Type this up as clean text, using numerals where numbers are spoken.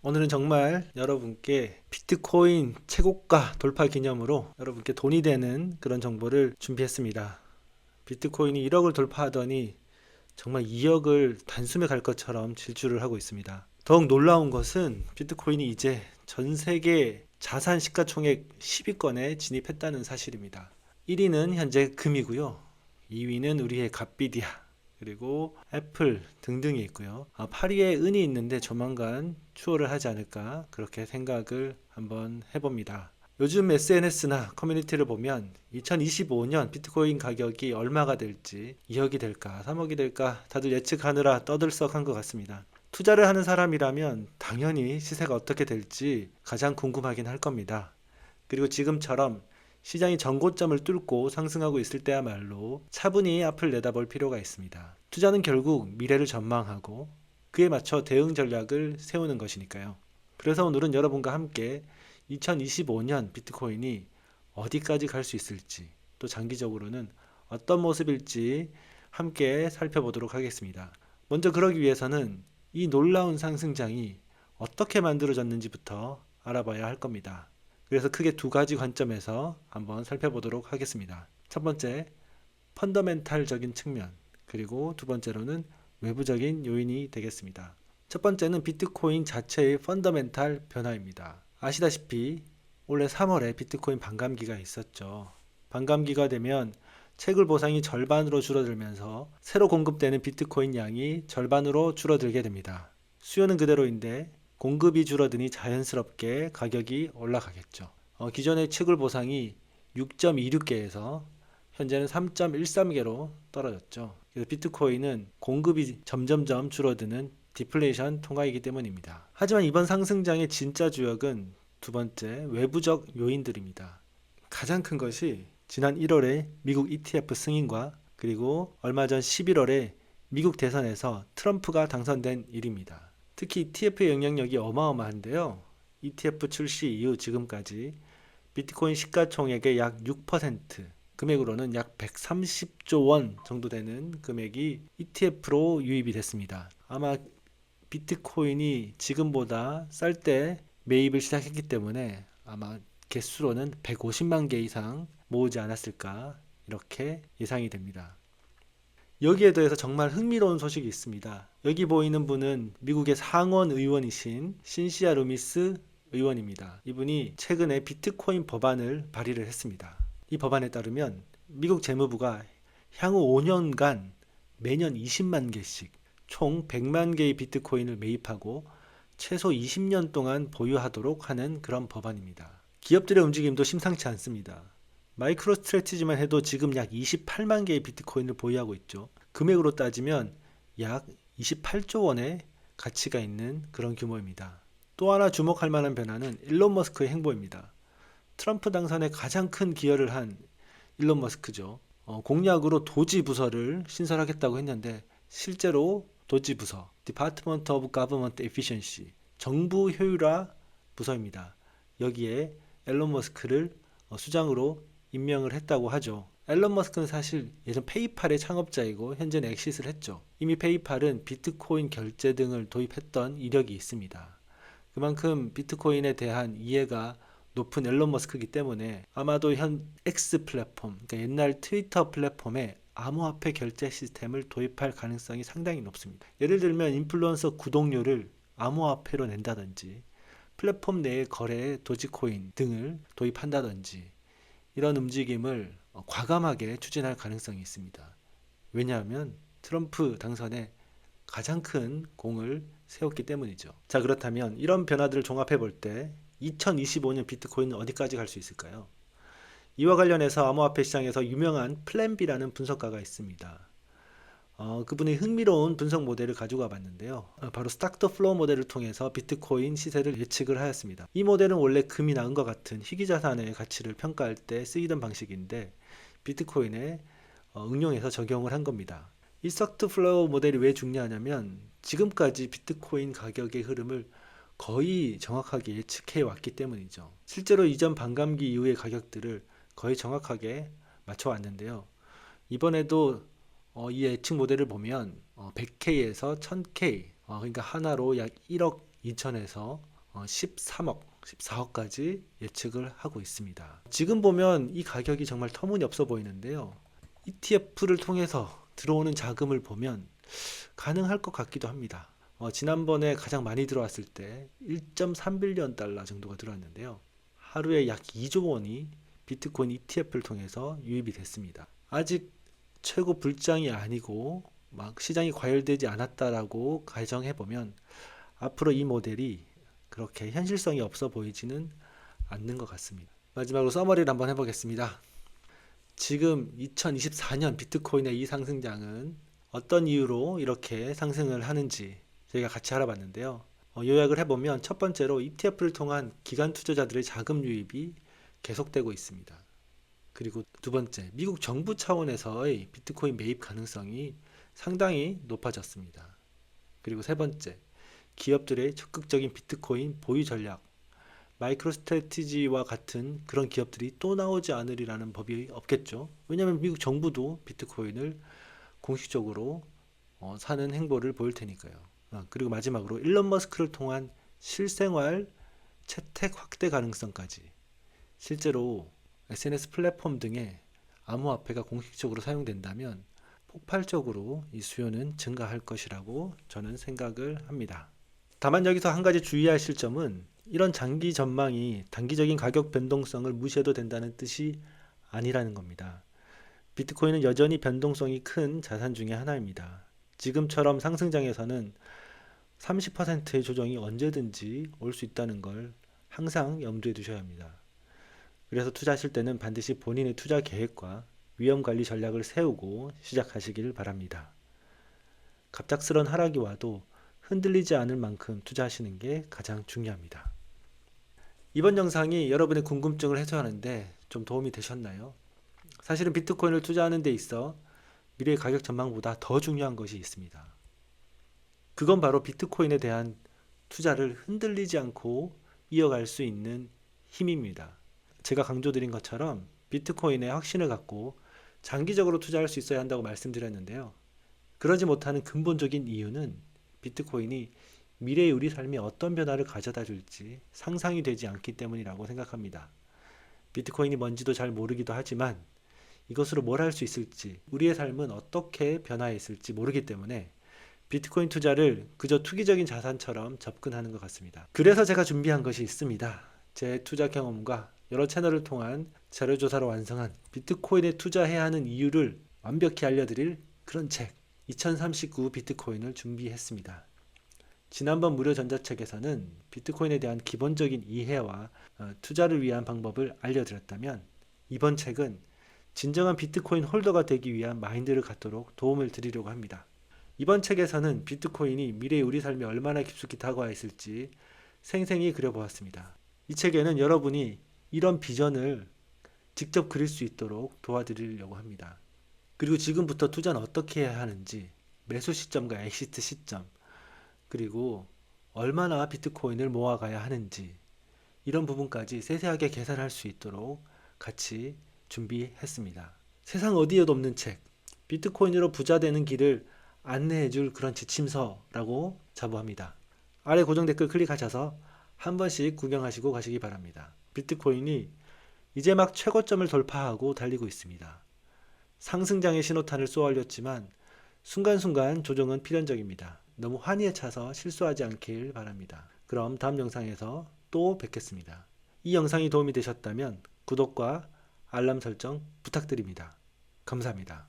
오늘은 정말 여러분께 비트코인 최고가 돌파 기념으로 여러분께 돈이 되는 그런 정보를 준비했습니다. 비트코인이 1억을 돌파하더니 정말 2억을 단숨에 갈 것처럼 질주를 하고 있습니다. 더욱 놀라운 것은 비트코인이 이제 전 세계 자산 시가총액 10위권에 진입했다는 사실입니다. 1위는 현재 금이고요. 2위는 우리의 갓비디아, 그리고 애플 등등이 있고요. 8위에 은이 있는데 조만간 추월을 하지 않을까 그렇게 생각을 한번 해봅니다. 요즘 SNS나 커뮤니티를 보면 2025년 비트코인 가격이 얼마가 될지 2억이 될까 3억이 될까 다들 예측하느라 떠들썩한 것 같습니다. 투자를 하는 사람이라면 당연히 시세가 어떻게 될지 가장 궁금하긴 할 겁니다. 그리고 지금처럼 시장이 전고점을 뚫고 상승하고 있을 때야말로 차분히 앞을 내다볼 필요가 있습니다. 투자는 결국 미래를 전망하고 그에 맞춰 대응 전략을 세우는 것이니까요. 그래서 오늘은 여러분과 함께 2025년 비트코인이 어디까지 갈 수 있을지, 또 장기적으로는 어떤 모습일지 함께 살펴보도록 하겠습니다. 먼저 그러기 위해서는 이 놀라운 상승장이 어떻게 만들어졌는지부터 알아봐야 할 겁니다. 그래서 크게 두 가지 관점에서 한번 살펴보도록 하겠습니다. 첫 번째, 펀더멘탈적인 측면, 그리고 두 번째로는 외부적인 요인이 되겠습니다. 첫 번째는 비트코인 자체의 펀더멘탈 변화입니다. 아시다시피 올해 3월에 비트코인 반감기가 있었죠. 반감기가 되면 채굴 보상이 절반으로 줄어들면서 새로 공급되는 비트코인 양이 절반으로 줄어들게 됩니다. 수요는 그대로인데 공급이 줄어드니 자연스럽게 가격이 올라가겠죠. 기존의 채굴 보상이 6.26개에서 현재는 3.13개로 떨어졌죠. 그래서 비트코인은 공급이 점점점 줄어드는 디플레이션 통화이기 때문입니다. 하지만 이번 상승장의 진짜 주역은 두 번째 외부적 요인들입니다. 가장 큰 것이 지난 1월에 미국 ETF 승인과 그리고 얼마 전 11월에 미국 대선에서 트럼프가 당선된 일입니다. 특히 ETF의 영향력이 어마어마한데요. ETF 출시 이후 지금까지 비트코인 시가총액의 약 6%, 금액으로는 약 130조 원 정도 되는 금액이 ETF로 유입이 됐습니다. 아마 비트코인이 지금보다 쌀 때 매입을 시작했기 때문에 아마 개수로는 150만 개 이상 모으지 않았을까 이렇게 예상이 됩니다. 여기에 대해서 정말 흥미로운 소식이 있습니다. 여기 보이는 분은 미국의 상원 의원이신 신시아 루미스 의원입니다. 이분이 최근에 비트코인 법안을 발의를 했습니다. 이 법안에 따르면 미국 재무부가 향후 5년간 매년 20만 개씩 총 100만 개의 비트코인을 매입하고 최소 20년 동안 보유하도록 하는 그런 법안입니다. 기업들의 움직임도 심상치 않습니다. 마이크로 스트레티지만 해도 지금 약 28만 개의 비트코인을 보유하고 있죠. 금액으로 따지면 약 28조 원의 가치가 있는 그런 규모입니다. 또 하나 주목할 만한 변화는 일론 머스크의 행보입니다. 트럼프 당선에 가장 큰 기여를 한 일론 머스크죠. 공약으로 도지 부서를 신설하겠다고 했는데 실제로 도지 부서, Department of Government Efficiency, 정부 효율화 부서입니다. 여기에 일론 머스크를 수장으로 임명을 했다고 하죠. 앨런 머스크는 사실 예전 페이팔의 창업자이고 현재는 엑시스를 했죠. 이미 페이팔은 비트코인 결제 등을 도입했던 이력이 있습니다. 그만큼 비트코인에 대한 이해가 높은 앨런 머스크이기 때문에 아마도 현 X 플랫폼, 그러니까 옛날 트위터 플랫폼에 암호화폐 결제 시스템을 도입할 가능성이 상당히 높습니다. 예를 들면 인플루언서 구독료를 암호화폐로 낸다든지 플랫폼 내의 거래에 도지코인 등을 도입한다든지 이런 움직임을 과감하게 추진할 가능성이 있습니다. 왜냐하면 트럼프 당선에 가장 큰 공을 세웠기 때문이죠. 자, 그렇다면 이런 변화들을 종합해 볼 때 2025년 비트코인은 어디까지 갈 수 있을까요? 이와 관련해서 암호화폐 시장에서 유명한 플랜비라는 분석가가 있습니다. 그분이 흥미로운 분석 모델을 가지고 와봤는데요. 바로 스탁더 플로우 모델을 통해서 비트코인 시세를 예측을 하였습니다. 이 모델은 원래 금이나 은과 같은 희귀자산의 가치를 평가할 때 쓰이던 방식인데 비트코인에 응용해서 적용을 한 겁니다. 이 스탁더 플로우 모델이 왜 중요하냐면 지금까지 비트코인 가격의 흐름을 거의 정확하게 예측해 왔기 때문이죠. 실제로 이전 반감기 이후의 가격들을 거의 정확하게 맞춰 왔는데요. 이번에도 이 예측 모델을 보면 100K에서 1000K, 그러니까 하나로 약 1억 2천에서 13억, 14억까지 예측을 하고 있습니다. 지금 보면 이 가격이 정말 터무니없어 보이는데요. ETF를 통해서 들어오는 자금을 보면 가능할 것 같기도 합니다. 지난번에 가장 많이 들어왔을 때 1.3빌리언 달러 정도가 들어왔는데요. 하루에 약 2조 원이 비트코인 ETF를 통해서 유입이 됐습니다. 아직 최고 불장이 아니고 막 시장이 과열되지 않았다라고 가정해 보면 앞으로 이 모델이 그렇게 현실성이 없어 보이지는 않는 것 같습니다. 마지막으로 서머리를 한번 해보겠습니다. 지금 2024년 비트코인의 이 상승장은 어떤 이유로 이렇게 상승을 하는지 저희가 같이 알아봤는데요. 요약을 해보면 첫 번째로 ETF를 통한 기관 투자자들의 자금 유입이 계속되고 있습니다. 그리고 두 번째, 미국 정부 차원에서의 비트코인 매입 가능성이 상당히 높아졌습니다. 그리고 세 번째, 기업들의 적극적인 비트코인 보유 전략, 마이크로스트래티지와 같은 그런 기업들이 또 나오지 않으리라는 법이 없겠죠. 왜냐하면 미국 정부도 비트코인을 공식적으로 사는 행보를 보일 테니까요. 그리고 마지막으로 일론 머스크를 통한 실생활 채택 확대 가능성까지, 실제로 SNS 플랫폼 등의 암호화폐가 공식적으로 사용된다면 폭발적으로 이 수요는 증가할 것이라고 저는 생각을 합니다. 다만 여기서 한 가지 주의하실 점은 이런 장기 전망이 단기적인 가격 변동성을 무시해도 된다는 뜻이 아니라는 겁니다. 비트코인은 여전히 변동성이 큰 자산 중에 하나입니다. 지금처럼 상승장에서는 30%의 조정이 언제든지 올 수 있다는 걸 항상 염두에 두셔야 합니다. 그래서 투자하실 때는 반드시 본인의 투자 계획과 위험 관리 전략을 세우고 시작하시길 바랍니다. 갑작스런 하락이 와도 흔들리지 않을 만큼 투자하시는 게 가장 중요합니다. 이번 영상이 여러분의 궁금증을 해소하는데 좀 도움이 되셨나요? 사실은 비트코인을 투자하는 데 있어 미래의 가격 전망보다 더 중요한 것이 있습니다. 그건 바로 비트코인에 대한 투자를 흔들리지 않고 이어갈 수 있는 힘입니다. 제가 강조드린 것처럼 비트코인에 확신을 갖고 장기적으로 투자할 수 있어야 한다고 말씀드렸는데요. 그러지 못하는 근본적인 이유는 비트코인이 미래의 우리 삶에 어떤 변화를 가져다 줄지 상상이 되지 않기 때문이라고 생각합니다. 비트코인이 뭔지도 잘 모르기도 하지만 이것으로 뭘 할 수 있을지, 우리의 삶은 어떻게 변화해 있을지 모르기 때문에 비트코인 투자를 그저 투기적인 자산처럼 접근하는 것 같습니다. 그래서 제가 준비한 것이 있습니다. 제 투자 경험과 여러 채널을 통한 자료조사로 완성한 비트코인에 투자해야 하는 이유를 완벽히 알려드릴 그런 책, 2039 비트코인을 준비했습니다. 지난번 무료 전자책에서는 비트코인에 대한 기본적인 이해와 투자를 위한 방법을 알려드렸다면, 이번 책은 진정한 비트코인 홀더가 되기 위한 마인드를 갖도록 도움을 드리려고 합니다. 이번 책에서는 비트코인이 미래의 우리 삶에 얼마나 깊숙이 다가와 있을지 생생히 그려보았습니다. 이 책에는 여러분이 이런 비전을 직접 그릴 수 있도록 도와드리려고 합니다. 그리고 지금부터 투자는 어떻게 해야 하는지, 매수 시점과 엑시트 시점, 그리고 얼마나 비트코인을 모아가야 하는지, 이런 부분까지 세세하게 계산할 수 있도록 같이 준비했습니다. 세상 어디에도 없는 책, 비트코인으로 부자 되는 길을 안내해줄 그런 지침서라고 자부합니다. 아래 고정 댓글 클릭하셔서 한 번씩 구경하시고 가시기 바랍니다. 비트코인이 이제 막 최고점을 돌파하고 달리고 있습니다. 상승장의 신호탄을 쏘아올렸지만 순간순간 조정은 필연적입니다. 너무 환희에 차서 실수하지 않길 바랍니다. 그럼 다음 영상에서 또 뵙겠습니다. 이 영상이 도움이 되셨다면 구독과 알람 설정 부탁드립니다. 감사합니다.